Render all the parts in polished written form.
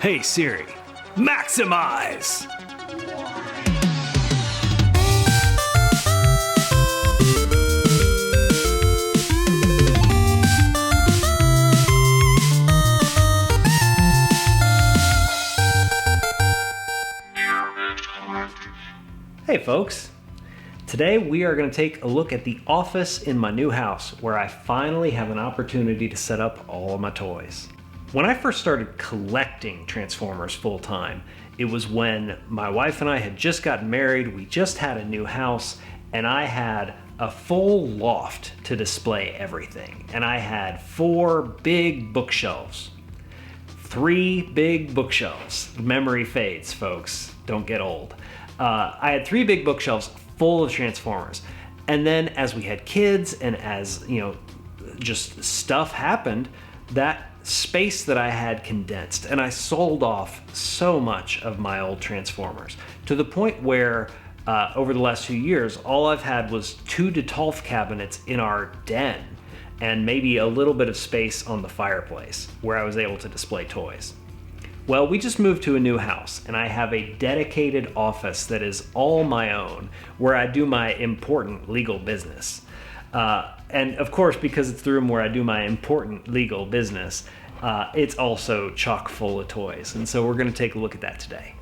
Hey Siri, maximize! Hey folks, today we are going to take a look at the office in my new house where I finally have an opportunity to set up all of my toys. When I first started collecting Transformers full time, it was when my wife and I had just gotten married, we just had a new house, and I had a full loft to display everything. And I had 4 big bookshelves. 3 big bookshelves. Memory fades, folks. Don't get old. I had 3 big bookshelves full of Transformers. And then as we had kids and as, just stuff happened, that space that I had condensed, and I sold off so much of my old Transformers to the point where over the last few years, all I've had was 2 Detolf cabinets in our den and maybe a little bit of space on the fireplace where I was able to display toys. Well, we just moved to a new house and I have a dedicated office that is all my own where I do my important legal business. And of course, because it's the room where I do my important legal business, it's also chock full of toys. And so we're going to take a look at that today.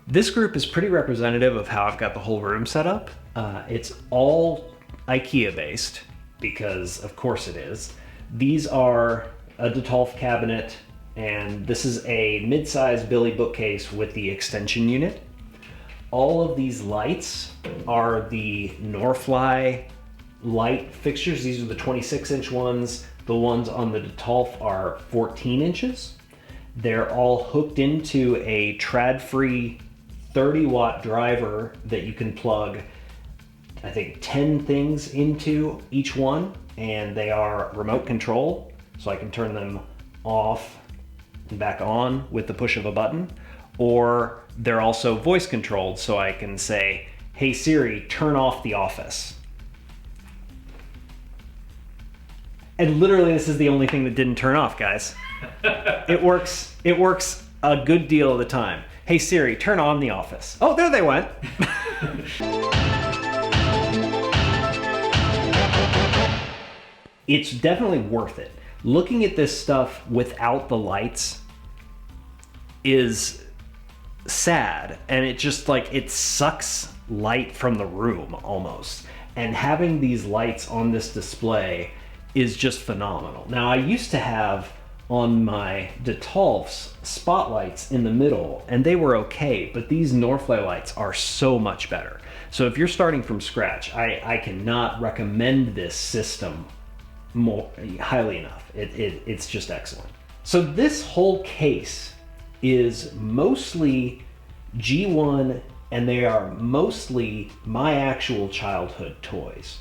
This group is pretty representative of how I've got the whole room set up. It's all Ikea-based, because of course it is. These are a Detolf cabinet, and this is a mid-size Billy bookcase with the extension unit. All of these lights are the Norrfly light fixtures. These are the 26-inch ones. The ones on the Detolf are 14 inches. They're all hooked into a Tradfri 30-watt driver that you can plug, I think, 10 things into each one, and they are remote control, so I can turn them off and back on with the push of a button, or they're also voice controlled, so I can say, "Hey Siri, turn off the office." And literally this is the only thing that didn't turn off, guys. It works a good deal of the time. "Hey Siri, turn on the office." Oh, there they went. It's definitely worth it. Looking at this stuff without the lights is sad, and it just it sucks light from the room almost. And having these lights on this display is just phenomenal. Now, I used to have on my Detolfs spotlights in the middle, and they were okay, but these Norrfly lights are so much better. So if you're starting from scratch, I cannot recommend this system more highly enough. It's just excellent. So this whole case is mostly G1, and they are mostly my actual childhood toys.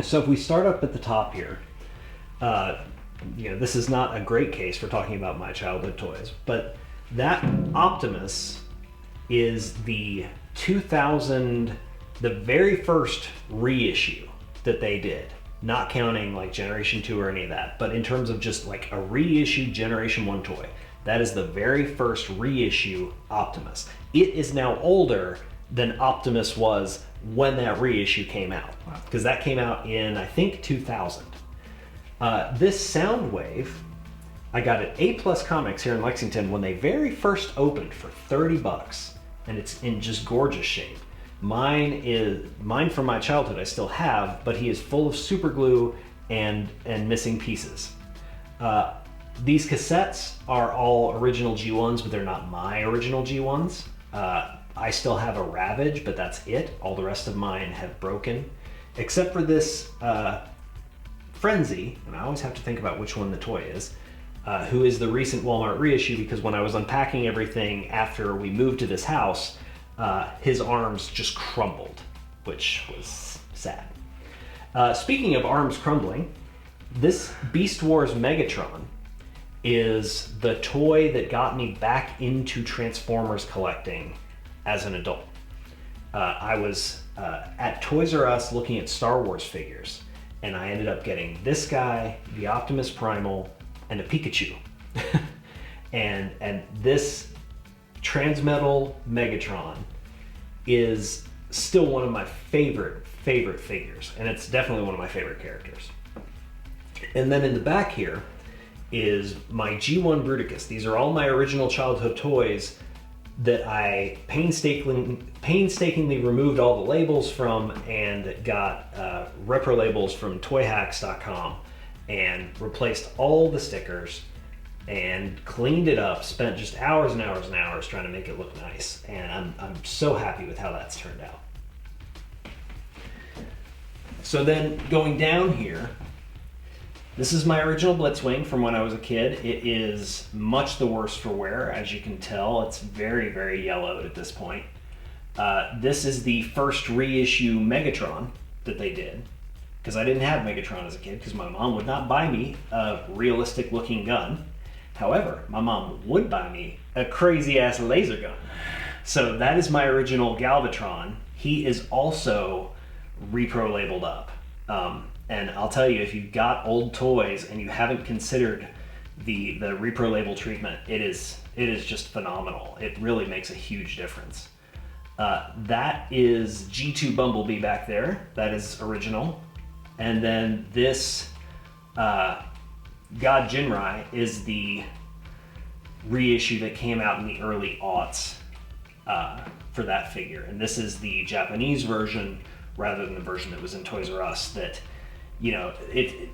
So if we start up at the top here, this is not a great case for talking about my childhood toys, but that Optimus is the 2000, the very first reissue that they did. Not counting Generation 2 or any of that, but in terms of just a reissue Generation 1 toy. That is the very first reissue Optimus. It is now older than Optimus was when that reissue came out, because that came out in, I think, 2000. This Soundwave, I got at A+ Comics here in Lexington when they very first opened for $30, and it's in just gorgeous shape. Mine from my childhood I still have, but he is full of super glue and missing pieces. These cassettes are all original G1s, but they're not my original G1s. I still have a Ravage, but that's it. All the rest of mine have broken, except for this Frenzy, and I always have to think about which one the toy is, who is the recent Walmart reissue, because when I was unpacking everything after we moved to this house, his arms just crumbled, which was sad. Speaking of arms crumbling, this Beast Wars Megatron is the toy that got me back into Transformers collecting as an adult. I was at Toys R Us looking at Star Wars figures, and I ended up getting this guy, the Optimus Primal, and a Pikachu. and this Transmetal Megatron is still one of my favorite figures, and it's definitely one of my favorite characters. And then in the back here is my G1 Bruticus. These are all my original childhood toys that I painstakingly removed all the labels from and got repro labels from toyhacks.com and replaced all the stickers and cleaned it up, spent just hours and hours and hours trying to make it look nice. And I'm so happy with how that's turned out. So then going down here, this is my original Blitzwing from when I was a kid. It is much the worse for wear, as you can tell. It's very, very yellowed at this point. This is the first reissue Megatron that they did, because I didn't have Megatron as a kid because my mom would not buy me a realistic looking gun. However, my mom would buy me a crazy ass laser gun. So that is my original Galvatron. He is also repro labeled up. And I'll tell you, if you've got old toys and you haven't considered the repro label treatment, it is just phenomenal. It really makes a huge difference. That is G2 Bumblebee back there. That is original. And then this God Jinrai is the reissue that came out in the early aughts for that figure. And this is the Japanese version rather than the version that was in Toys R Us that, you know, it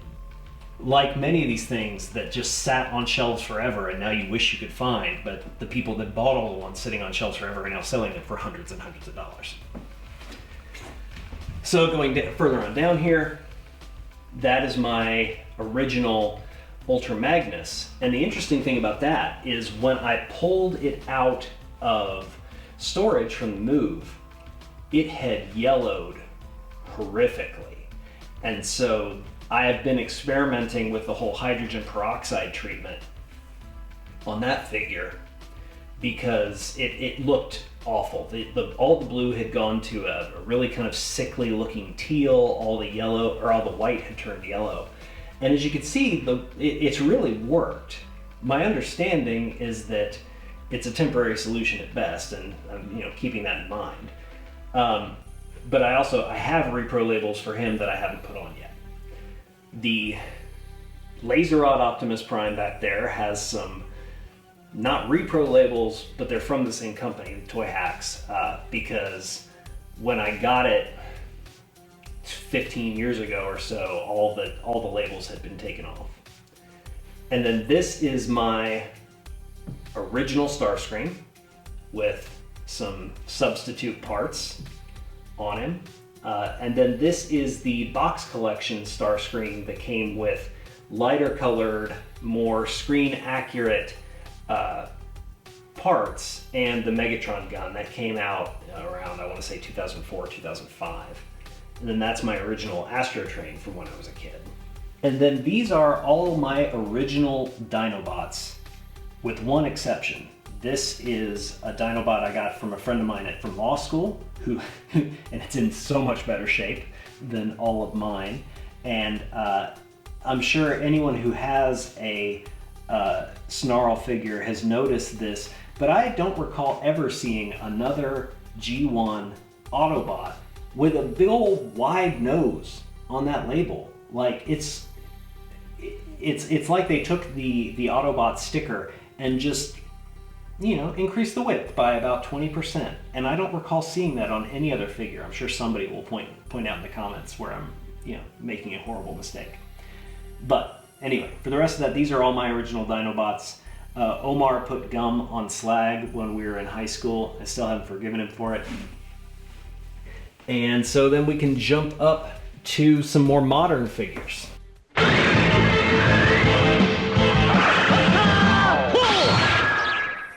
like many of these things that just sat on shelves forever and now you wish you could find, but the people that bought all the ones sitting on shelves forever are now selling them for hundreds and hundreds of dollars. So going further on down here, that is my original Ultra Magnus. And the interesting thing about that is when I pulled it out of storage from the move, it had yellowed horrifically. And so I have been experimenting with the whole hydrogen peroxide treatment on that figure because it looked awful. All the blue had gone to a really kind of sickly looking teal, all the yellow, or all the white had turned yellow. And as you can see, it's really worked. My understanding is that it's a temporary solution at best, and I'm keeping that in mind. But I have repro labels for him that I haven't put on yet. The Laser Rod Optimus Prime back there has some, not repro labels, but they're from the same company, Toy Hacks, because when I got it 15 years ago or so, all the labels had been taken off. And then this is my original Starscream with some substitute parts on him. And then this is the box collection Starscream that came with lighter colored, more screen accurate parts and the Megatron gun that came out around, I want to say 2004, 2005. And then that's my original Astro Train from when I was a kid. And then these are all my original Dinobots with one exception. This is a Dinobot I got from a friend of mine from law school, who, and it's in so much better shape than all of mine. And I'm sure anyone who has a Snarl figure has noticed this, but I don't recall ever seeing another G1 Autobot with a big old wide nose on that label. Like it's like they took the Autobot sticker and just increase the width by about 20%. And I don't recall seeing that on any other figure. I'm sure somebody will point out in the comments where I'm, making a horrible mistake. But anyway, for the rest of that, these are all my original Dinobots. Omar put gum on Slag when we were in high school. I still haven't forgiven him for it. And so then we can jump up to some more modern figures.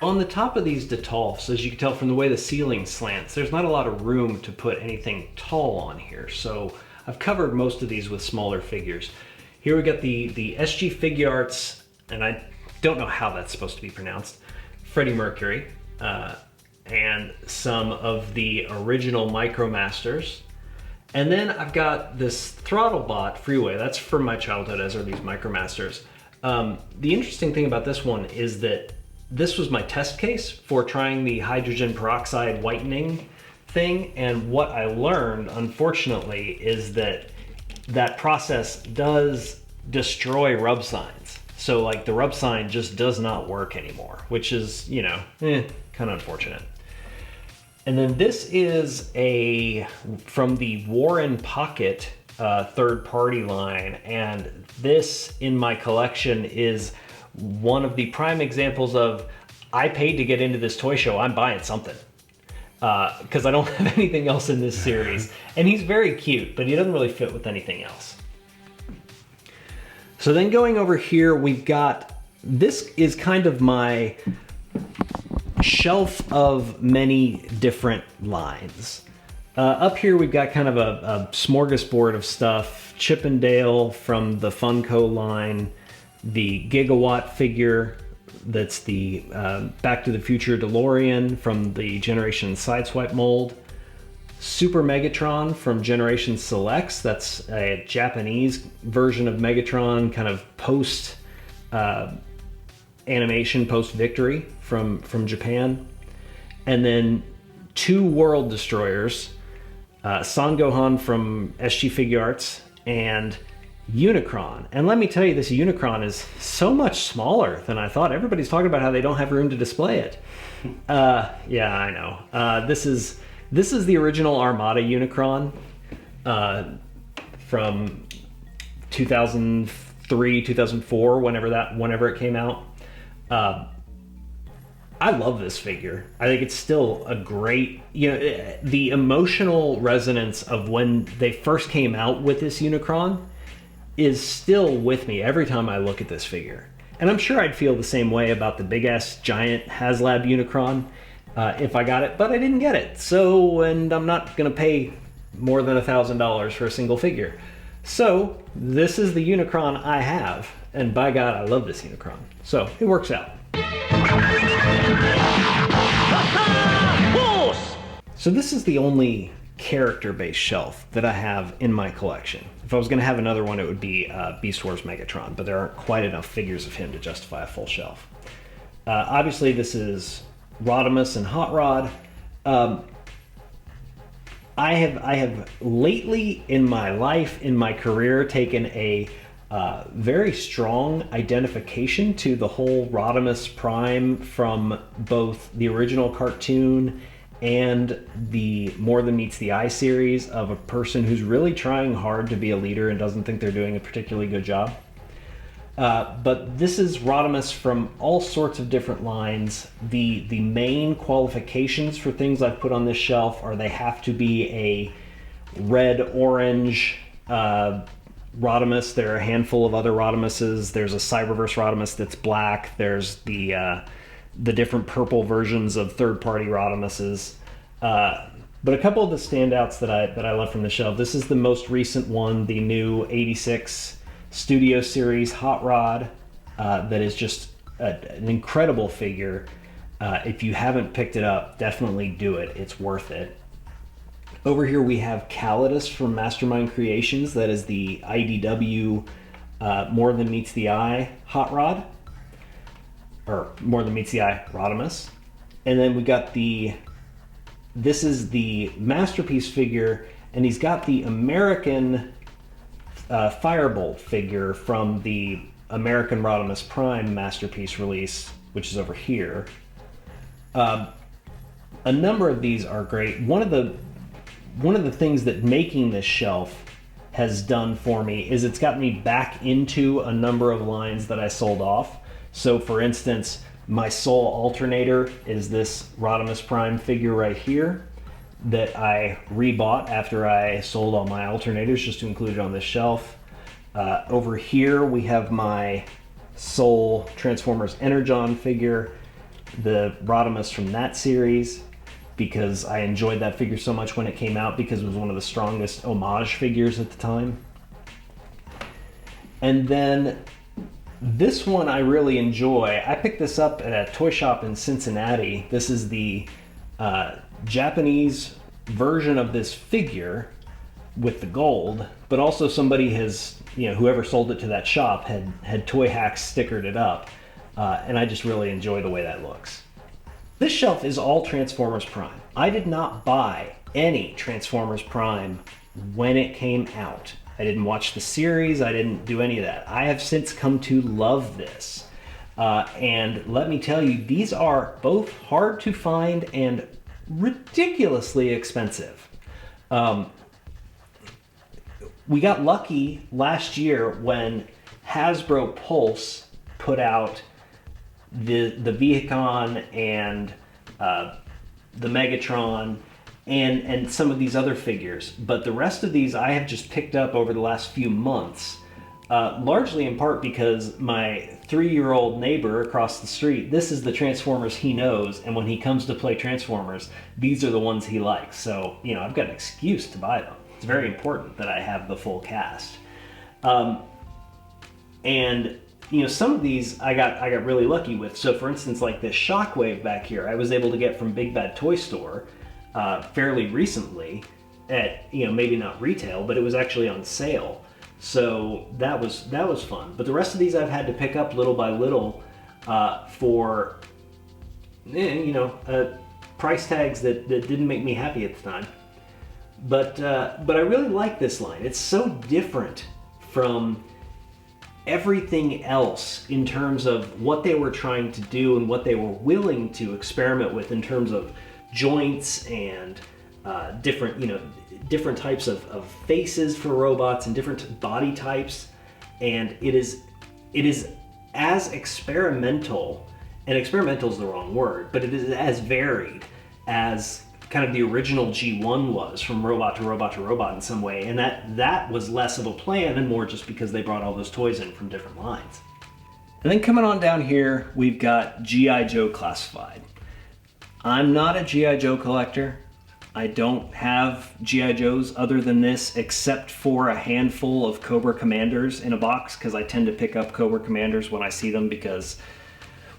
On the top of these Detolfs, as you can tell from the way the ceiling slants, there's not a lot of room to put anything tall on here. So I've covered most of these with smaller figures. Here we got the SG Figuarts, and I don't know how that's supposed to be pronounced, Freddie Mercury, and some of the original Micromasters. And then I've got this Throttlebot Freeway. That's from my childhood, as are these Micromasters. The interesting thing about this one is that this was my test case for trying the hydrogen peroxide whitening thing. And what I learned, unfortunately, is that that process does destroy rub signs. So like the rub sign just does not work anymore, which is, you know, kind of unfortunate. And then this is from the Warren Pocket third-party line, and this in my collection is one of the prime examples of, I paid to get into this toy show, I'm buying something. Because I don't have anything else in this series. And he's very cute, but he doesn't really fit with anything else. So then going over here, we've got, this is kind of my shelf of many different lines. Up here we've got kind of a smorgasbord of stuff. Chip and Dale from the Funko line, the Gigawatt figure that's the Back to the Future DeLorean from the Generation Sideswipe mold, Super Megatron from Generation Selects, that's a Japanese version of Megatron, kind of post animation, post victory from Japan. And then two World Destroyers, Son Gohan from SG Figuarts and Unicron. And let me tell you, this Unicron is so much smaller than I thought. Everybody's talking about how they don't have room to display it. Yeah, I know. This is the original Armada Unicron from 2003, 2004, whenever it came out. I love this figure. I think it's still a great, you know, the emotional resonance of when they first came out with this Unicron is still with me every time I look at this figure. And I'm sure I'd feel the same way about the big ass giant HasLab Unicron if I got it, but I didn't get it. So, and I'm not gonna pay more than $1,000 for a single figure. So this is the Unicron I have, and by God, I love this Unicron. So it works out. So this is the only character-based shelf that I have in my collection. If I was going to have another one, it would be Beast Wars Megatron, but there aren't quite enough figures of him to justify a full shelf. Obviously, this is Rodimus and Hot Rod. I have lately in my life, in my career, taken a very strong identification to the whole Rodimus Prime from both the original cartoon and the More Than Meets the Eye series, of a person who's really trying hard to be a leader and doesn't think they're doing a particularly good job. But this is Rodimus from all sorts of different lines. The main qualifications for things I've put on this shelf are they have to be a red-orange Rodimus. There are a handful of other Rodimuses. There's a Cyberverse Rodimus that's black. There's the different purple versions of third-party Rodimuses. But a couple of the standouts that I love from the shelf. This is the most recent one, the new 86 Studio Series Hot Rod. That is just an incredible figure. If you haven't picked it up, definitely do it. It's worth it. Over here we have Calidus from Mastermind Creations. That is the IDW More Than Meets the Eye Hot Rod. Or More Than Meets the Eye Rodimus. And then we got this is the Masterpiece figure, and he's got the American Firebolt figure from the American Rodimus Prime Masterpiece release, which is over here. A number of these are great. One of the things that making this shelf has done for me is it's got me back into a number of lines that I sold off. So for instance, my Soul Alternator is this Rodimus Prime figure right here that I rebought after I sold all my alternators just to include it on this shelf. Over here we have my Soul Transformers Energon figure, the Rodimus from that series, because I enjoyed that figure so much when it came out because it was one of the strongest homage figures at the time. And then this one I really enjoy. I picked this up at a toy shop in Cincinnati. This is the Japanese version of this figure with the gold, but also somebody has, you know, whoever sold it to that shop had Toy Hacks stickered it up, and I just really enjoy the way that looks. This shelf is all Transformers Prime. I did not buy any Transformers Prime when it came out. I didn't watch the series, I didn't do any of that. I have since come to love this. And let me tell you, these are both hard to find and ridiculously expensive. We got lucky last year when Hasbro Pulse put out the Vehicon and the Megatron and some of these other figures. But the rest of these I have just picked up over the last few months, largely in part because my 3-year-old neighbor across the street, this is the Transformers he knows, and when he comes to play Transformers, these are the ones he likes. So, you know, I've got an excuse to buy them. It's very important that I have the full cast. And you know, some of these I got really lucky with. So for instance, like this Shockwave back here, I was able to get from Big Bad Toy Store fairly recently at, you know, maybe not retail, but it was actually on sale. So that was fun. But the rest of these I've had to pick up little by little for, you know, price tags that didn't make me happy at the time. But I really like this line. It's so different from everything else in terms of what they were trying to do and what they were willing to experiment with in terms of joints and different, you know, different types of faces for robots and different body types. And it is as experimental, and experimental is the wrong word, but it is as varied as kind of the original G1 was, from robot to robot to robot in some way. And that was less of a plan and more just because they brought all those toys in from different lines. And then coming on down here, we've got G.I. Joe Classified. I'm not a G.I. Joe collector. I don't have G.I. Joes other than this, except for a handful of Cobra Commanders in a box, because I tend to pick up Cobra Commanders when I see them because,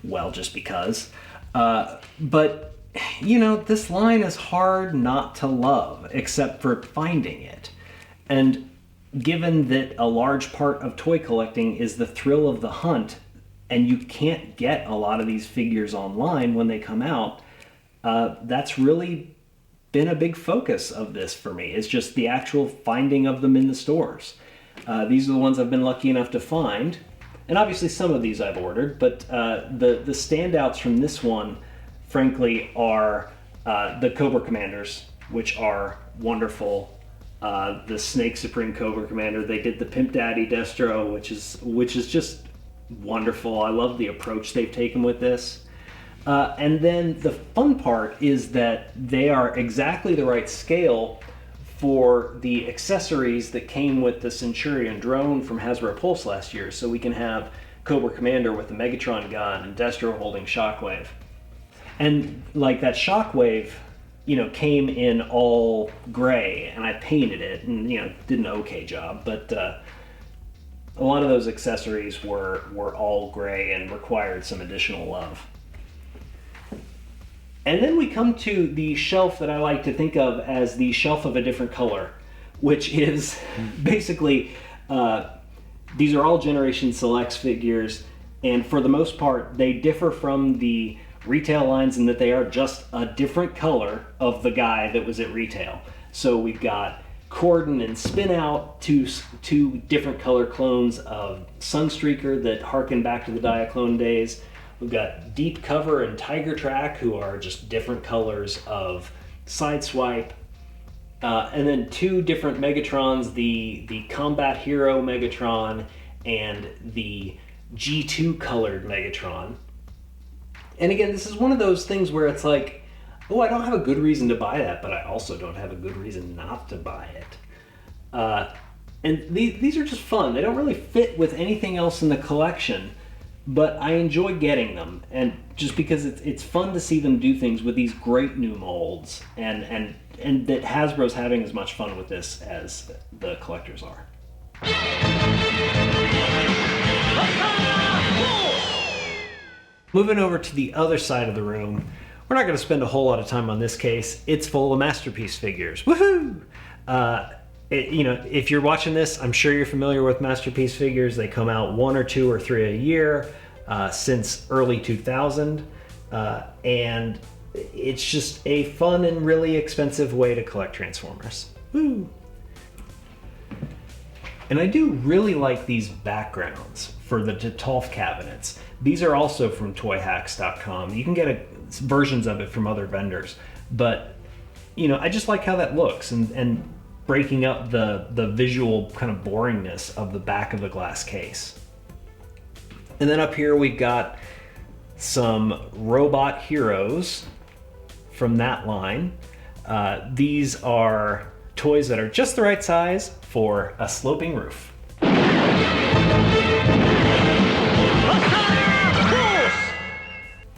well, just because. But you know, this line is hard not to love, except for finding it. And given that a large part of toy collecting is the thrill of the hunt, and you can't get a lot of these figures online when they come out, that's really been a big focus of this for me. It's just the actual finding of them in the stores. These are the ones I've been lucky enough to find. And obviously some of these I've ordered, but the standouts from this one, frankly, are the Cobra Commanders, which are wonderful. The Snake Supreme Cobra Commander. They did the Pimp Daddy Destro, which is just wonderful. I love the approach they've taken with this. And then the fun part is that they are exactly the right scale for the accessories that came with the Centurion drone from Hasbro Pulse last year. So we can have Cobra Commander with the Megatron gun and Destro holding Shockwave. And like that Shockwave, you know, came in all gray, and I painted it and, you know, did an okay job. But a lot of those accessories were all gray and required some additional love. And then we come to the shelf that I like to think of as the shelf of a different color, which is basically, these are all Generation Selects figures, and for the most part, they differ from the retail lines in that they are just a different color of the guy that was at retail. So we've got Corden and Spin Out, two different color clones of Sunstreaker that harken back to the Diaclone days. We've got Deep Cover and Tiger Track, who are just different colors of Sideswipe. And then two different Megatrons, the Combat Hero Megatron and the G2 colored Megatron. And again, this is one of those things where it's like, oh, I don't have a good reason to buy that, but I also don't have a good reason not to buy it. And these are just fun. They don't really fit with anything else in the collection, but I enjoy getting them. And just because it's fun to see them do things with these great new molds, and that Hasbro's having as much fun with this as the collectors are. Moving over to the other side of the room, we're not going to spend a whole lot of time on this case. It's full of Masterpiece figures. Woohoo! You know, if you're watching this, I'm sure you're familiar with Masterpiece figures. They come out 1 or 2 or 3 a year since early 2000. And it's just a fun and really expensive way to collect Transformers. Woo! And I do really like these backgrounds for the Detolf cabinets. These are also from toyhacks.com. You can get versions of it from other vendors. But, you know, I just like how that looks and breaking up the visual kind of boringness of the back of the glass case. And then up here we've got some robot heroes from that line. These are toys that are just the right size for a sloping roof.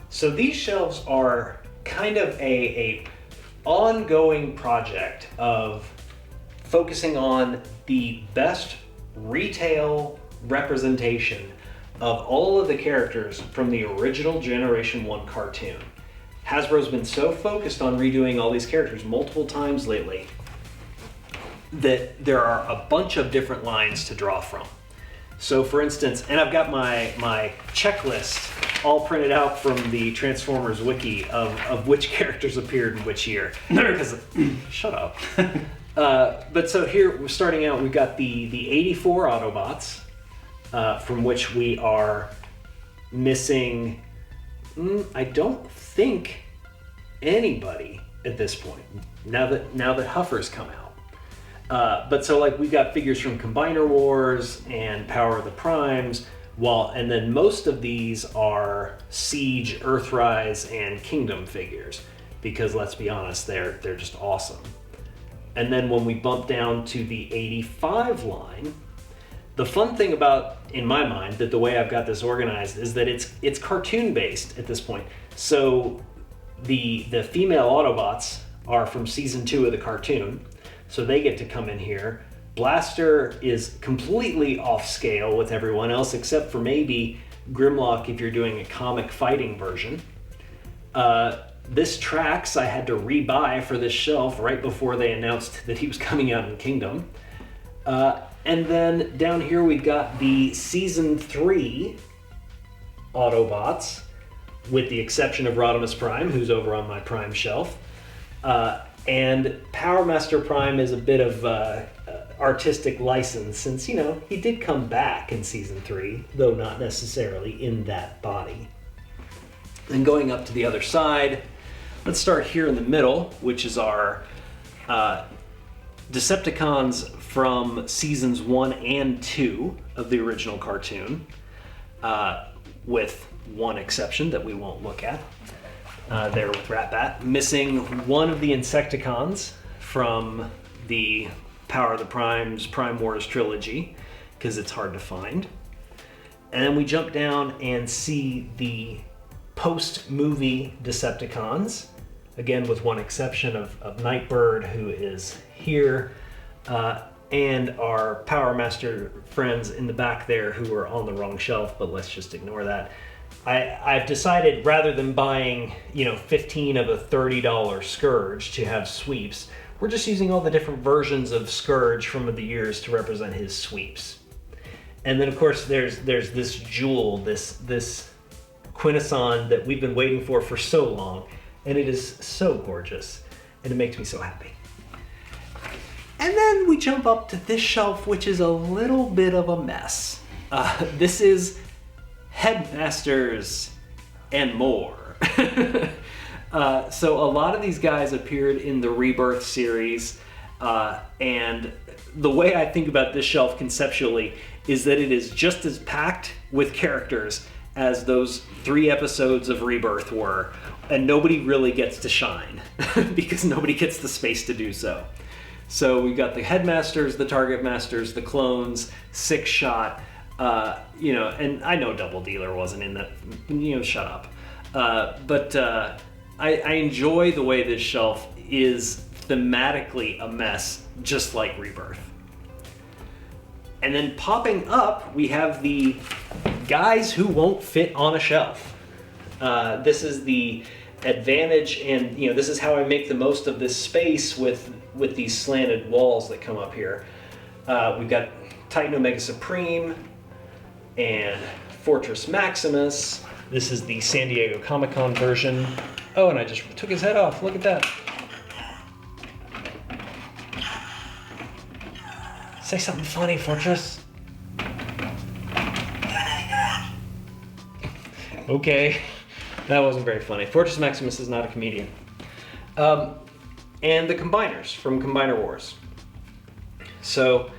So these shelves are kind of a ongoing project of focusing on the best retail representation of all of the characters from the original Generation 1 cartoon. Hasbro's been so focused on redoing all these characters multiple times lately that there are a bunch of different lines to draw from. So for instance, and I've got my checklist all printed out from the Transformers wiki of which characters appeared in which year. Shut up. But so here, we're starting out, we've got the 84 Autobots, from which we are missing, I don't think anybody at this point, now that Huffer's come out. But so like we've got figures from Combiner Wars and Power of the Primes, and then most of these are Siege, Earthrise, and Kingdom figures, because let's be honest, they're just awesome. And then when we bump down to the 85 line, the fun thing about, in my mind, that the way I've got this organized is that it's cartoon based at this point. So the female Autobots are from season 2 of the cartoon, so they get to come in here. Blaster is completely off scale with everyone else, except for maybe Grimlock if you're doing a comic fighting version. This Trax I had to rebuy for this shelf right before they announced that he was coming out in Kingdom. And then down here we've got the Season 3 Autobots, with the exception of Rodimus Prime, who's over on my Prime shelf. And Power Master Prime is a bit of artistic license, since, you know, he did come back in Season 3, though not necessarily in that body. And going up to the other side, let's start here in the middle, which is our Decepticons from seasons 1 and 2 of the original cartoon, with one exception that we won't look at. There with Ratbat, missing one of the Insecticons from the Power of the Primes Prime Wars trilogy, because it's hard to find. And then we jump down and see the post-movie Decepticons, again with one exception of Nightbird, who is here, and our Power Master friends in the back there who are on the wrong shelf, but let's just ignore that. I've decided, rather than buying, 15 of a $30 Scourge to have sweeps, we're just using all the different versions of Scourge from the years to represent his sweeps. And then of course there's this jewel, this Quintesson that we've been waiting for so long, and it is so gorgeous, and it makes me so happy. And then we jump up to this shelf, which is a little bit of a mess. This is Headmasters and more. So a lot of these guys appeared in the Rebirth series, and the way I think about this shelf conceptually is that it is just as packed with characters as those 3 episodes of Rebirth were, and nobody really gets to shine because nobody gets the space to do so. So we've got the Headmasters, the Target Masters, the Clones, 6-Shot, and I know Double Dealer wasn't in that, shut up. But I enjoy the way this shelf is thematically a mess, just like Rebirth. And then popping up, we have the guys who won't fit on a shelf. This is the advantage, and this is how I make the most of this space with these slanted walls that come up here. We've got Titan Omega Supreme and Fortress Maximus. This is the San Diego Comic-Con version. Oh, and I just took his head off. Look at that. Say something funny, Fortress. Okay, that wasn't very funny. Fortress Maximus is not a comedian. And the Combiners from Combiner Wars. So,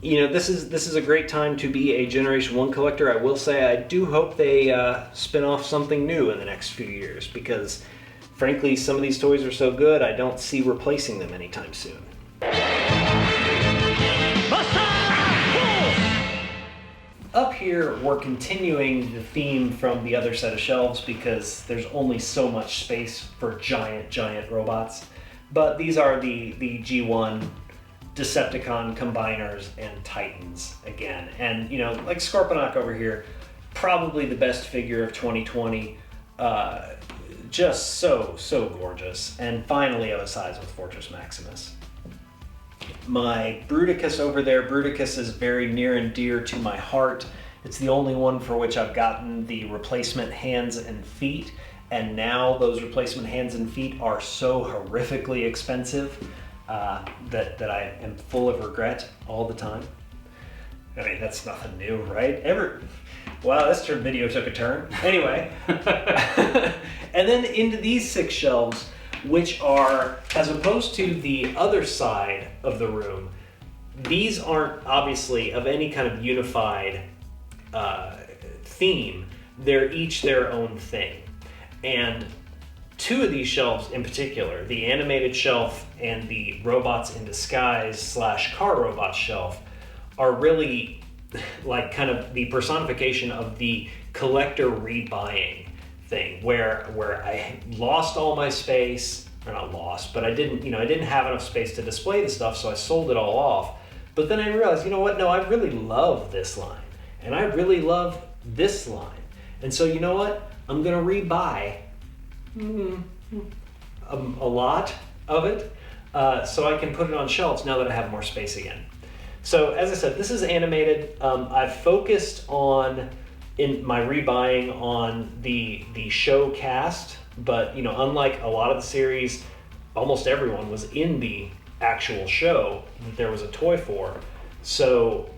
this is a great time to be a Generation 1 collector. I will say I do hope they spin off something new in the next few years, because frankly, some of these toys are so good, I don't see replacing them anytime soon. Up here, we're continuing the theme from the other set of shelves because there's only so much space for giant robots. But these are the G1 Decepticon Combiners and Titans again. And like Scorponok over here, probably the best figure of 2020. Just so gorgeous. And finally of a size with Fortress Maximus. My Bruticus over there, Bruticus is very near and dear to my heart. It's the only one for which I've gotten the replacement hands and feet, and now those replacement hands and feet are so horrifically expensive that I am full of regret all the time. I mean, that's nothing new, right? Wow, this video took a turn. Anyway, and then into these 6 shelves, which are, as opposed to the other side of the room, these aren't obviously of any kind of unified theme. They're each their own thing. And 2 of these shelves in particular, the animated shelf and the robots in disguise / car robots shelf, are really like kind of the personification of the collector rebuying thing, where I lost all my space, or not lost, but I didn't have enough space to display the stuff, so I sold it all off. But then I realized, no, I really love this line, and I really love this line, and so I'm gonna rebuy a lot of it, so I can put it on shelves now that I have more space again. So as I said, this is animated. I've focused in my rebuying on the show cast, but unlike a lot of the series, almost everyone was in the actual show that there was a toy for. So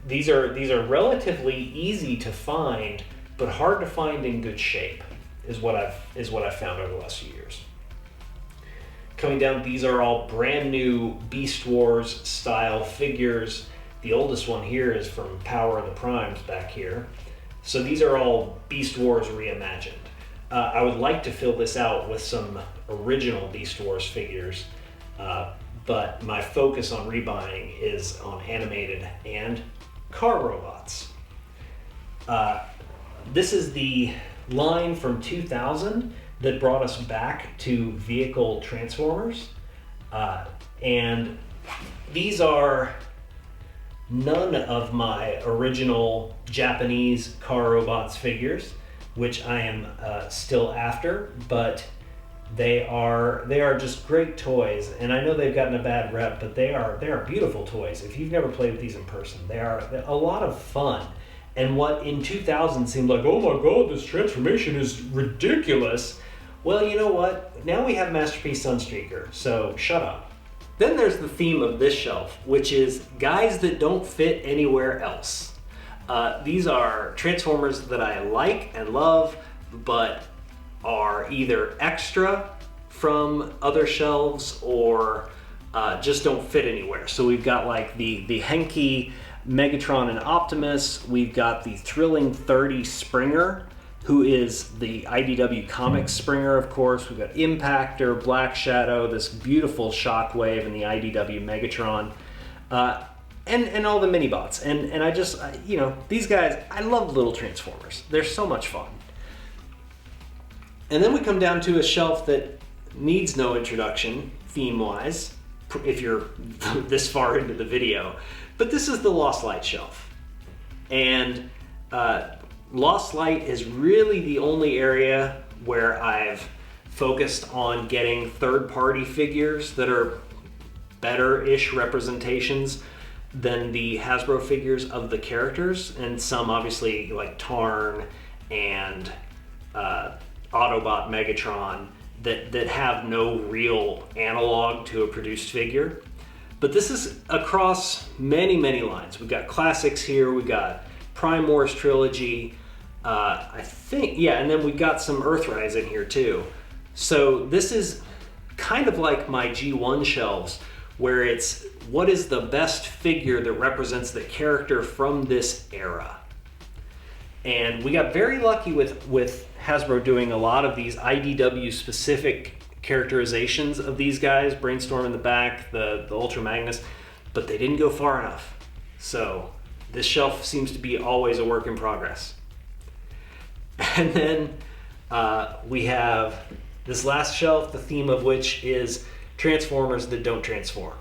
these are relatively easy to find, but hard to find in good shape is what I've found over the last few years. Coming down, these are all brand new Beast Wars style figures. The oldest one here is from Power of the Primes back here. So these are all Beast Wars reimagined. I would like to fill this out with some original Beast Wars figures, but my focus on rebuying is on animated and car robots. This is the line from 2000 that brought us back to vehicle Transformers. And these are none of my original Japanese car robots figures, which I am still after, but they are just great toys. And I know they've gotten a bad rep, but they are beautiful toys. If you've never played with these in person, they're a lot of fun. And what in 2000 seemed like, oh my god, this transformation is ridiculous. Well, you know what? Now we have Masterpiece Sunstreaker, so shut up. Then there's the theme of this shelf, which is guys that don't fit anywhere else. These are Transformers that I like and love, but are either extra from other shelves or just don't fit anywhere. So we've got like the Henke Megatron and Optimus. We've got the Thrilling 30 Springer, who is the IDW Comics Springer, of course. We've got Impactor, Black Shadow, this beautiful Shockwave, and the IDW Megatron, and all the mini-bots. And I just, these guys, I love little Transformers. They're so much fun. And then we come down to a shelf that needs no introduction, theme-wise, if you're this far into the video. But this is the Lost Light shelf. And Lost Light is really the only area where I've focused on getting third-party figures that are better-ish representations than the Hasbro figures of the characters, and some obviously like Tarn and Autobot Megatron that have no real analog to a produced figure. But this is across many, many lines. We've got classics here, we got Prime Wars Trilogy, I think, yeah, and then we got some Earthrise in here too. So this is kind of like my G1 shelves, where it's what is the best figure that represents the character from this era. And we got very lucky with Hasbro doing a lot of these IDW specific characterizations of these guys, Brainstorm in the back, the Ultra Magnus, but they didn't go far enough. So this shelf seems to be always a work in progress. And then we have this last shelf, the theme of which is Transformers that don't transform.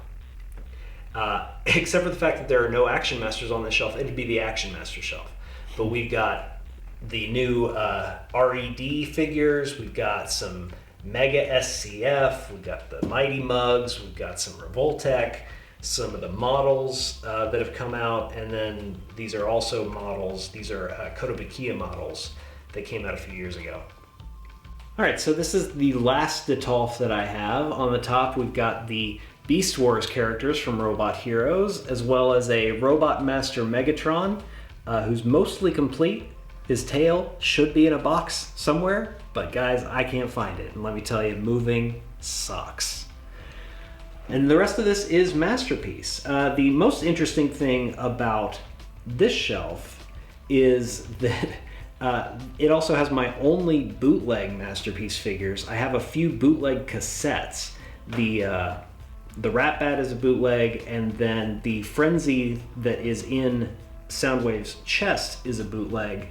Except for the fact that there are no Action Masters on this shelf, it'd be the Action Master shelf. But we've got the new RED figures, we've got some Mega SCF, we've got the Mighty Mugs, we've got some Revoltech, some of the models that have come out, and then these are also models, these are Kotobukiya models that came out a few years ago. All right, so this is the last Detolf that I have. On the top, we've got the Beast Wars characters from Robot Heroes, as well as a Robot Master Megatron, who's mostly complete. His tail should be in a box somewhere, but guys, I can't find it. And let me tell you, moving sucks. And the rest of this is Masterpiece. The most interesting thing about this shelf is that it also has my only bootleg Masterpiece figures. I have a few bootleg cassettes. The Rat Bat is a bootleg, and then the Frenzy that is in Soundwave's chest is a bootleg.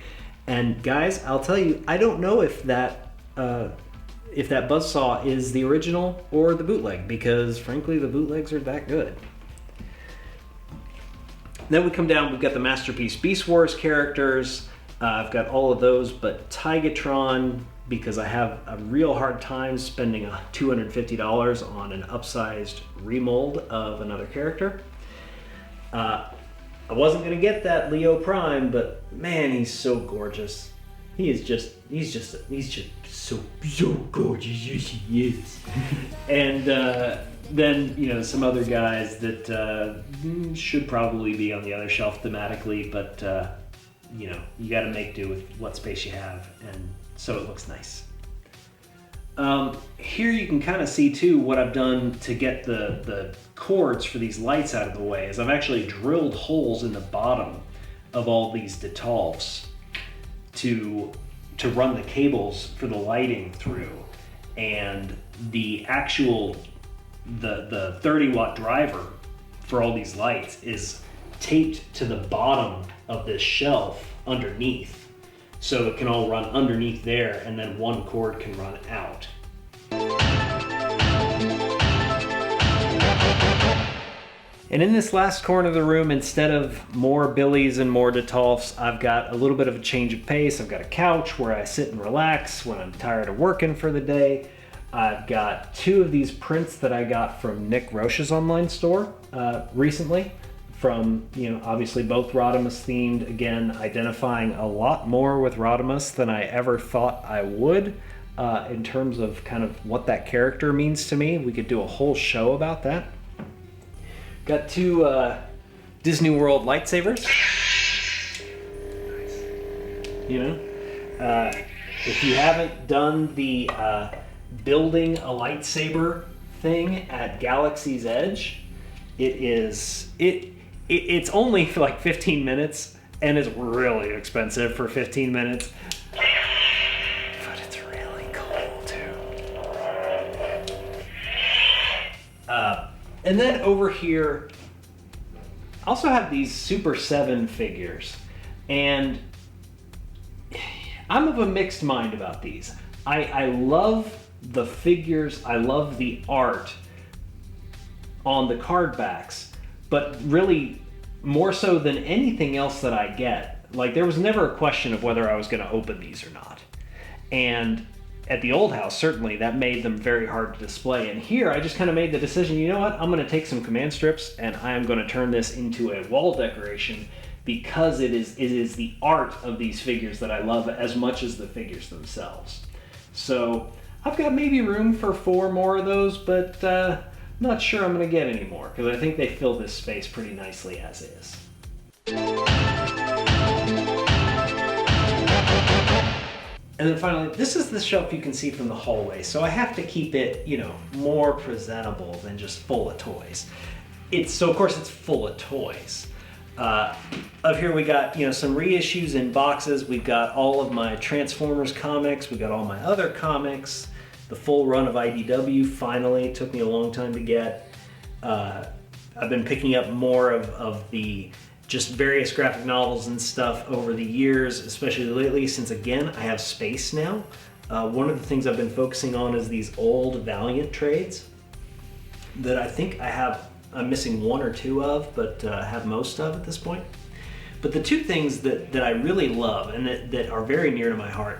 And guys, I'll tell you, I don't know if that Buzzsaw is the original or the bootleg, because frankly, the bootlegs are that good. Then we come down, we've got the Masterpiece Beast Wars characters. I've got all of those, but Tigatron, because I have a real hard time spending $250 on an upsized remold of another character. I wasn't gonna get that Leo Prime, but man, he's so gorgeous. He's just so gorgeous. Yes, he is. And then, you know, some other guys that should probably be on the other shelf thematically, but you know, you got to make do with what space you have, and so it looks nice. Here you can kind of see too what I've done to get the cords for these lights out of the way, is I've actually drilled holes in the bottom of all these Detolfs to run the cables for the lighting through, and the actual the 30-watt driver for all these lights is taped to the bottom of this shelf underneath, so it can all run underneath there, and then one cord can run out. And in this last corner of the room, instead of more Billies and more Detolfs, I've got a little bit of a change of pace. I've got a couch where I sit and relax when I'm tired of working for the day. I've got two of these prints that I got from Nick Roche's online store recently, from, you know, obviously both Rodimus themed, again, identifying a lot more with Rodimus than I ever thought I would in terms of kind of what that character means to me. We could do a whole show about that. Got two Disney World lightsabers. You know, if you haven't done the building a lightsaber thing at Galaxy's Edge, it's only for like 15 minutes, and it's really expensive for 15 minutes. But it's really cool too. And then over here, I also have these Super 7 figures, and I'm of a mixed mind about these. I love the figures, I love the art on the card backs, but really more so than anything else that I get, like there was never a question of whether I was going to open these or not. And at the old house, certainly, that made them very hard to display. And here, I just kind of made the decision, you know what, I'm going to take some command strips and I am going to turn this into a wall decoration because it is the art of these figures that I love as much as the figures themselves. So I've got maybe room for 4 more of those, but not sure I'm going to get any more because I think they fill this space pretty nicely as is. And then finally, this is the shelf you can see from the hallway, so I have to keep it, you know, more presentable than just full of toys. So of course it's full of toys. Up here we got, you know, some reissues in boxes. We've got all of my Transformers comics. We've got all my other comics. The full run of IDW finally. It took me a long time to get. I've been picking up more of the just various graphic novels and stuff over the years, especially lately since, again, I have space now. One of the things I've been focusing on is these old Valiant trades that I think I'm missing 1 or 2 of, but have most of at this point. But the 2 things that I really love and that are very near to my heart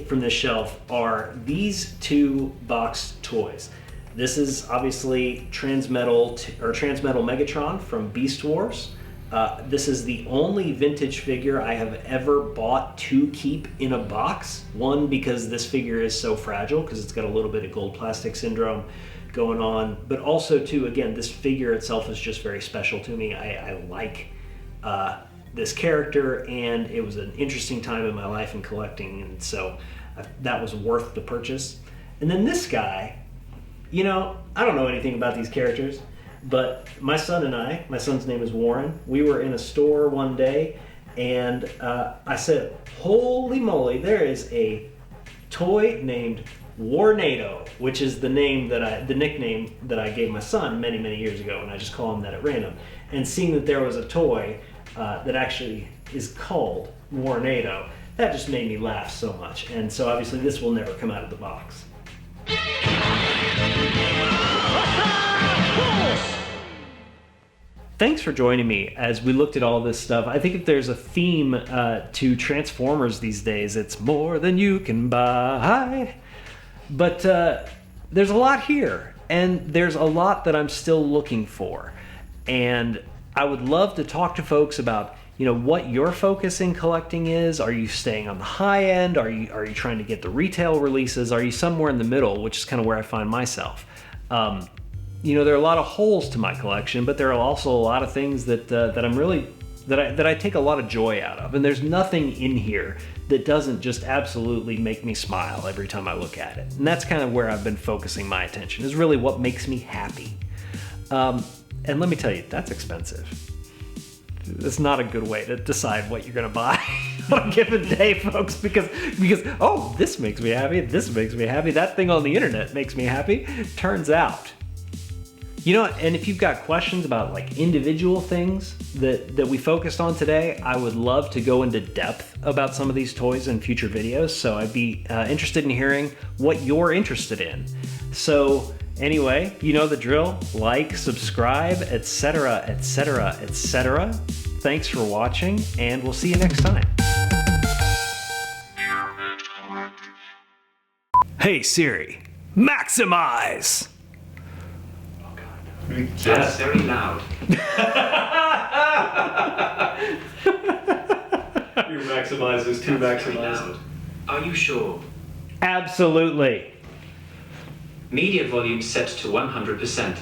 from this shelf are these 2 boxed toys. This is obviously Transmetal Megatron from Beast Wars. This is the only vintage figure I have ever bought to keep in a box. One, because this figure is so fragile because it's got a little bit of gold plastic syndrome going on, but also too, again, this figure itself is just very special to me. I like this character, and it was an interesting time in my life in collecting, and so that was worth the purchase. And then this guy, you know, I don't know anything about these characters, but my son and I, my son's name is Warren, we were in a store one day, and I said, holy moly, there is a toy named Warnado, which is the nickname that I gave my son many, many years ago, and I just call him that at random. And seeing that there was a toy that actually is called Warnado, that just made me laugh so much. And so obviously this will never come out of the box. Thanks for joining me as we looked at all this stuff. I think if there's a theme to Transformers these days, it's more than you can buy. But there's a lot here, and there's a lot that I'm still looking for. And I would love to talk to folks about, you know, what your focus in collecting is. Are you staying on the high end? Are you trying to get the retail releases? Are you somewhere in the middle, which is kind of where I find myself? You know, there are a lot of holes to my collection, but there are also a lot of things that I take a lot of joy out of. And there's nothing in here that doesn't just absolutely make me smile every time I look at it. And that's kind of where I've been focusing my attention, is really what makes me happy. And let me tell you, that's expensive. It's not a good way to decide what you're gonna buy on a given day, folks, because oh, this makes me happy, this makes me happy, that thing on the internet makes me happy. Turns out, you know, and if you've got questions about like individual things that we focused on today, I would love to go into depth about some of these toys in future videos. So I'd be interested in hearing what you're interested in. So anyway, you know the drill. Like, subscribe, etc., etc., etc. Thanks for watching, and we'll see you next time. Hey Siri, maximize! That's very loud. Your maximize is too maximized. Are you sure? Absolutely. Media volume set to 100%.